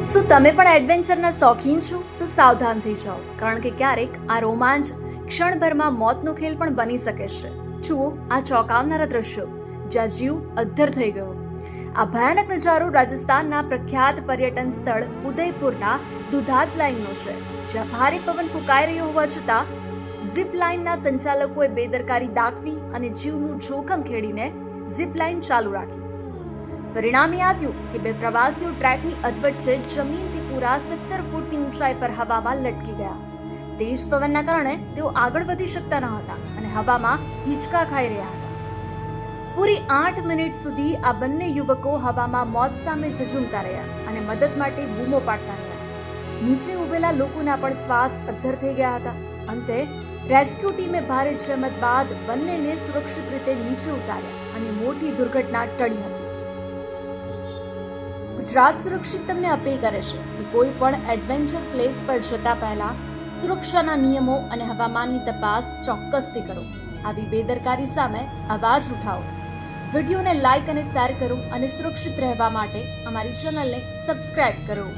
શું તમે પણ એડવેન્ચરના શોખીન છો તો સાવધાન થઈ જાઓ, કારણ કે ક્યારેક આ રોમાંચ ક્ષણભરમાં મોતનો ખેલ પણ બની શકે છે. જુઓ આ ચોંકાવનારા દ્રશ્યો, જ્યાં જીવ અદ્ધર થઈ ગયો. આ ભયાનક નજારો રાજસ્થાનના પ્રખ્યાત પર્યટન સ્થળ ઉદયપુરના દુધાત લાઇનનો છે, જ્યાં ભારે પવન ફૂંકાઈ રહ્યો હોવા છતાં ઝીપ લાઇનના સંચાલકોએ બેદરકારી દાખવી અને જીવનું જોખમ ખેડીને ઝીપ લાઇન ચાલુ રાખી. પરિણામે આવ્યું કે બે પ્રવાસીઓ ટ્રેકની અધવચ્ચે જમીનથી પૂરા 17 ફૂટની ઊંચાઈ પર હવામાં લટકી ગયા. તેજ પવનના કારણે તેઓ આગળ વધી શકતા ન હતા અને હવામાં હિંચકા ખાઈ રહ્યા હતા. પૂરી 8 મિનિટ સુધી આ બંને યુવકો હવામાં મોત સામે ઝઝૂમતા રહ્યા અને મદદ માટે બૂમો પાડતા રહ્યા. નીચે ઉભેલા લોકોના પણ શ્વાસ અદ્ધર થઈ ગયા હતા. અંતે રેસ્ક્યુ ટીમે ભારે જહેમત બાદ બંનેને સુરક્ષિત રીતે નીચે ઉતાર્યા અને મોટી દુર્ઘટના ટળી હતી. ગુજરાત સુરક્ષિત તમને અપીલ કરે છે કે કોઈ પણ એડવેન્ચર પ્લેસ પર જતા પહેલા સુરક્ષાના નિયમો અને હવામાનની તપાસ ચોક્કસથી કરો. આવી બેદરકારી સામે અવાજ ઉઠાવો. વિડીયોને લાઇક અને શેર કરો અને સુરક્ષિત રહેવા માટે અમારી ચેનલને સબસ્ક્રાઇબ કરો.